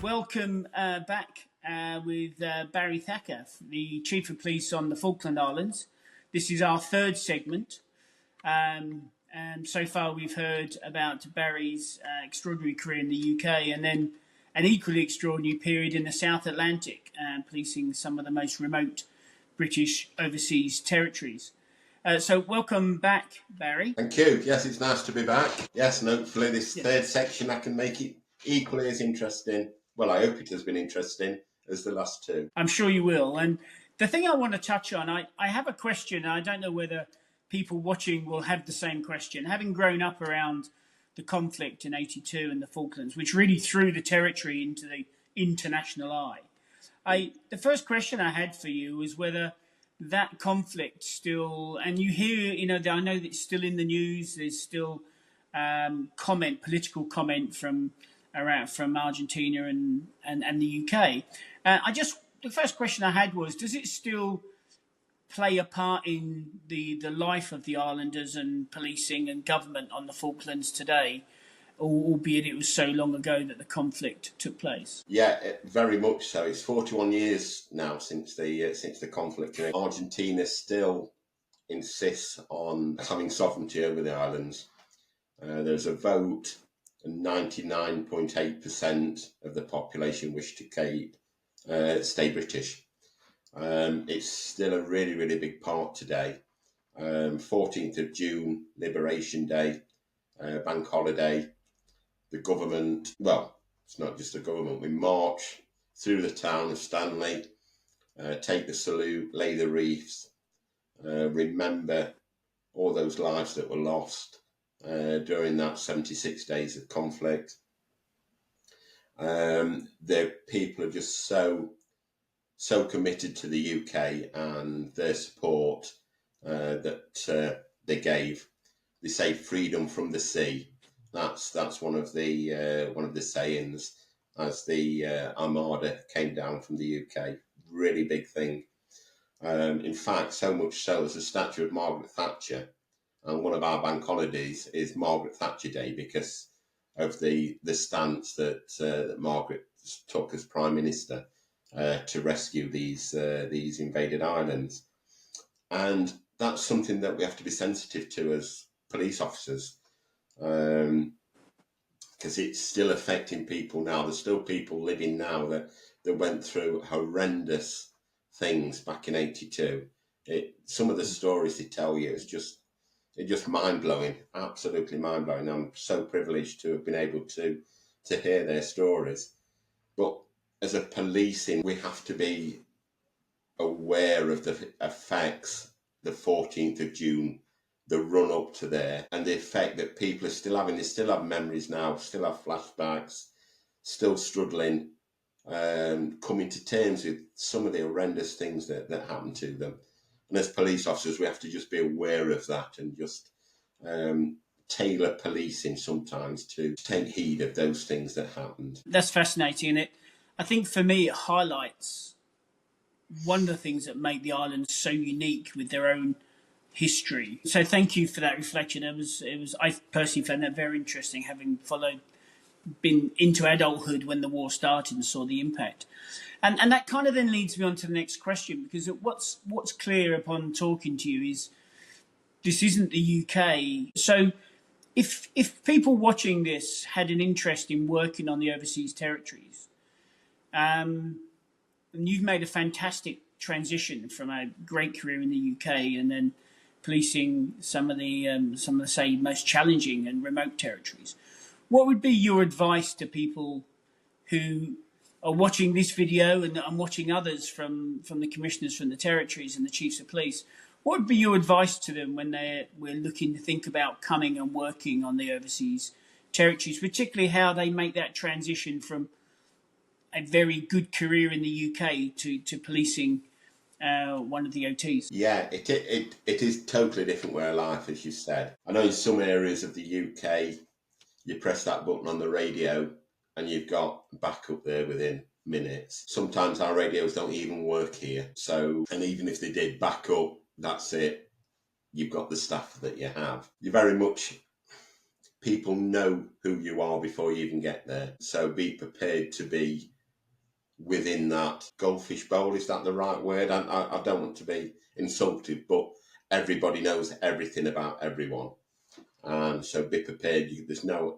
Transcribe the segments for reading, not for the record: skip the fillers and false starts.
welcome back with Barry Thacker, the Chief of Police on the Falkland Islands. This is our third segment. And so far we've heard about Barry's extraordinary career in the UK and then an equally extraordinary period in the South Atlantic, policing some of the most remote British overseas territories. So welcome back, Barry. Thank you. Yes, it's nice to be back. Yes, and hopefully this third section I can make it equally as interesting. Well, I hope it has been interesting as the last two. I'm sure you will. And the thing I want to touch on, I have a question. I don't know whether people watching will have the same question. Having grown up around the conflict in '82 in the Falklands, which really threw the territory into the international eye, the first question I had for you was whether that conflict still, and you hear, I know that it's still in the news, there's still political comment from Argentina and the UK. The first question I had was, does it still play a part in the life of the islanders and policing and government on the Falklands today, albeit it was so long ago that the conflict took place? Yeah, very much so. It's 41 years now since the conflict. Argentina still insists on having sovereignty over the islands. There's a vote, and 99.8% of the population wish to stay British. It's still a really, really big part today. 14th of June, Liberation Day, bank holiday. The government, well, it's not just the government, we march through the town of Stanley, take the salute, lay the wreaths, remember all those lives that were lost during that 76 days of conflict. The people are just so committed to the UK and their support that they gave. They say freedom from the sea. That's one of the sayings as the Armada came down from the UK. Really big thing. In fact, so much so as the statue of Margaret Thatcher, and one of our bank holidays is Margaret Thatcher Day because of the stance that Margaret took as Prime Minister to rescue these invaded islands. And that's something that we have to be sensitive to as police officers. Because it's still affecting people now. There's still people living now that went through horrendous things back in '82. Some of the stories they tell you is just mind-blowing, absolutely mind-blowing. I'm so privileged to have been able to hear their stories. But as a policing, we have to be aware of the effects, the 14th of June, the run up to there, and the effect that people are still having. They still have memories now, still have flashbacks, still struggling, coming to terms with some of the horrendous things that happened to them. And as police officers, we have to just be aware of that and just tailor policing sometimes to take heed of those things that happened. That's fascinating. And I think for me, it highlights one of the things that make the islands so unique with their own history. So thank you for that reflection. I personally found that very interesting, having been into adulthood when the war started and saw the impact. And that kind of then leads me on to the next question, because what's clear upon talking to you is this isn't the UK. So if people watching this had an interest in working on the overseas territories, and you've made a fantastic transition from a great career in the UK and then policing some of the say most challenging and remote territories, what would be your advice to people who are watching this video and watching others from the commissioners from the territories and the chiefs of police? What would be your advice to them when we're looking to think about coming and working on the overseas territories, particularly how they make that transition from a very good career in the UK to policing one of the OTs? Yeah, it is totally different way of life, as you said. I know in some areas of the UK, you press that button on the radio and you've got backup there within minutes. Sometimes our radios don't even work here. So, and even if they did back up, that's it. You've got the staff that you have. You're very much people know who you are before you even get there. So be prepared to be within that goldfish bowl. Is that the right word? I don't want to be insulted, but everybody knows everything about everyone. And so be prepared. There's no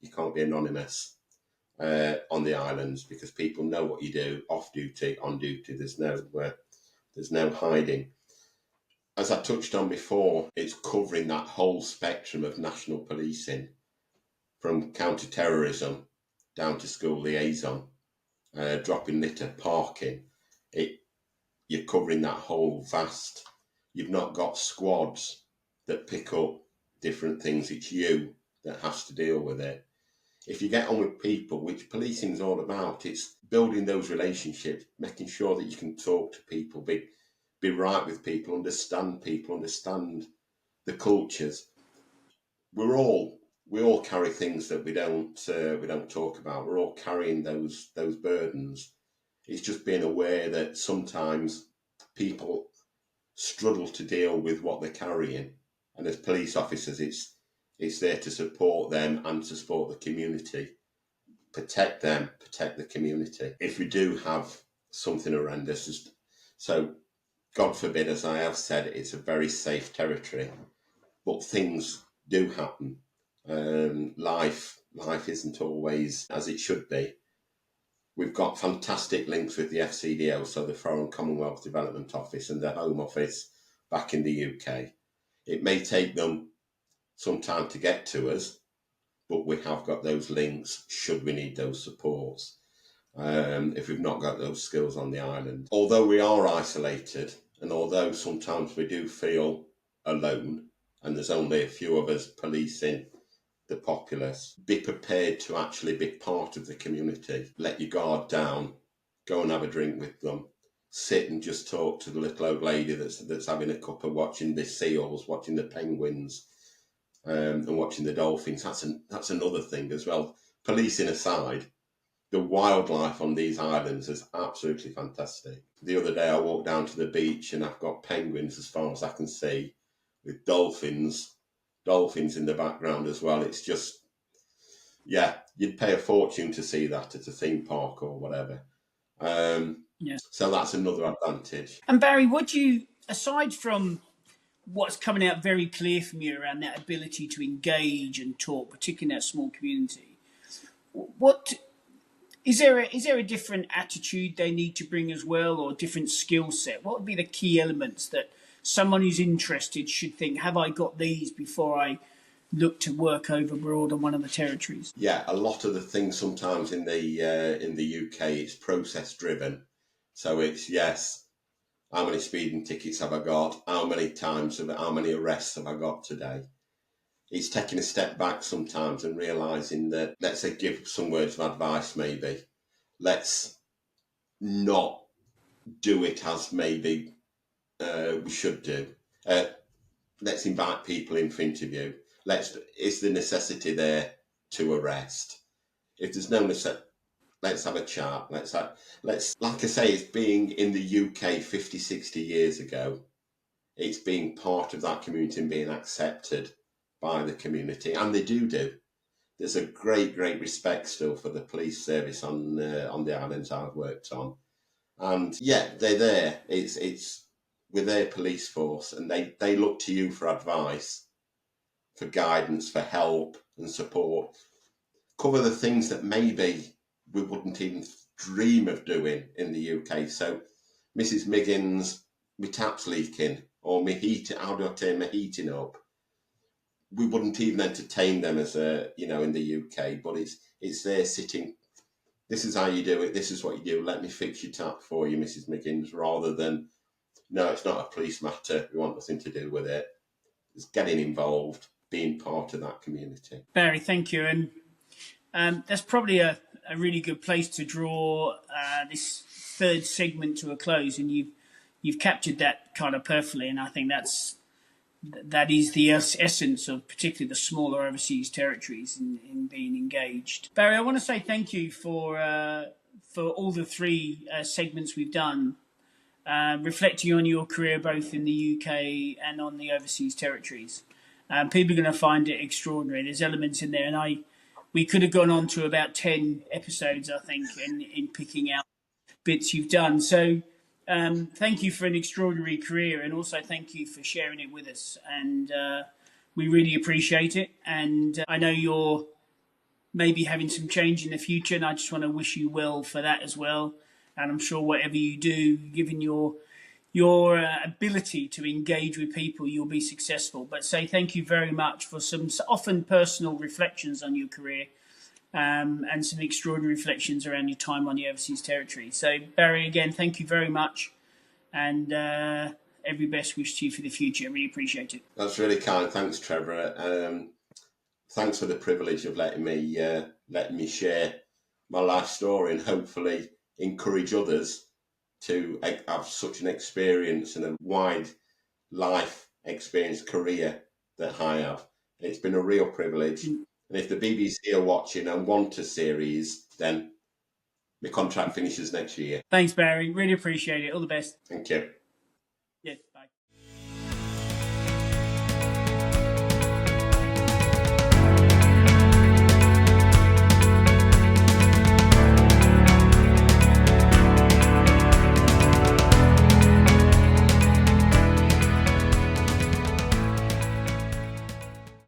you can't be anonymous on the islands, because people know what you do off duty, on duty. There's no hiding. As I touched on before, it's covering that whole spectrum of national policing, from counter-terrorism down to school liaison, dropping litter, parking. You're covering that whole vast. You've not got squads that pick up different things. It's you that has to deal with it. If you get on with people, which policing is all about, it's building those relationships, making sure that you can talk to people, be right with people, understand the cultures. We all carry things that we don't talk about. We're all carrying those burdens. It's just being aware that sometimes people struggle to deal with what they're carrying, and as police officers, it's there to support them and to support the community, protect them, protect the community. If we do have something horrendous, so God forbid, as I have said, it's a very safe territory, but things do happen. Life isn't always as it should be. We've got fantastic links with the FCDO, so the Foreign Commonwealth Development Office, and the Home Office back in the UK. It may take them some time to get to us, but we have got those links should we need those supports. If we've not got those skills on the island. Although we are isolated, and although sometimes we do feel alone, and there's only a few of us policing the populace, be prepared to actually be part of the community. Let your guard down, go and have a drink with them, sit and just talk to the little old lady that's having a cuppa, watching the seals, watching the penguins, and watching the dolphins. That's another thing as well. Policing aside, the wildlife on these islands is absolutely fantastic. The other day I walked down to the beach and I've got penguins as far as I can see, with dolphins in the background as well. It's just, yeah, you'd pay a fortune to see that at a theme park or whatever. So that's another advantage. And Barry, aside from what's coming out very clear from you around that ability to engage and talk, particularly in that small community, what is there a different attitude they need to bring as well, or a different skill set? What would be the key elements that someone who's interested should think, have I got these before I look to work over abroad on one of the territories? Yeah, a lot of the things sometimes in the UK, it's process driven. So it's, yes, how many speeding tickets have I got? How many arrests have I got today? It's taking a step back sometimes and realising that, let's say, give some words of advice maybe. Let's not do it as maybe we should do. Let's invite people in for interview. Is the necessity there to arrest? If there's no necessity, let's have a chat. Let's like I say, it's being in the UK 50, 60 years ago. It's being part of that community and being accepted by the community, and they do. There's a great respect still for the police service on the islands I've worked on, and yeah, they're there. It's with their police force, and they look to you for advice, for guidance, for help and support. Cover the things that maybe we wouldn't even dream of doing in the UK. So, Mrs. Miggins, my tap's leaking, or how do I turn my heating up? We wouldn't even entertain them as in the UK, but it's there sitting. This is how you do it. This is what you do. Let me fix your tap for you, Mrs. Miggins, rather than, no, it's not a police matter. We want nothing to do with it. It's getting involved, being part of that community. Barry, thank you. And that's probably a really good place to draw this third segment to a close. And you've captured that kind of perfectly. And I think that is the essence of particularly the smaller overseas territories in being engaged. Barry, I want to say thank you for all the three segments we've done, reflecting on your career both in the UK and on the overseas territories. People are going to find it extraordinary. There's elements in there, and we could have gone on to about 10 episodes, I think, in picking out bits you've done. So thank you for an extraordinary career, and also thank you for sharing it with us. And we really appreciate it. And I know you're maybe having some change in the future, and I just want to wish you well for that as well. And I'm sure whatever you do, given your ability to engage with people, you'll be successful. But say thank you very much for some often personal reflections on your career, and some extraordinary reflections around your time on the overseas territory. So Barry, again, thank you very much, and every best wish to you for the future. I really appreciate it. That's really kind. Thanks, Trevor. Thanks for the privilege of letting me share my life story, and hopefully encourage others to have such an experience and a wide life experience career that I have. It's been a real privilege. And if the BBC are watching and want a series, then the contract finishes next year. Thanks, Barry. Really appreciate it. All the best. Thank you.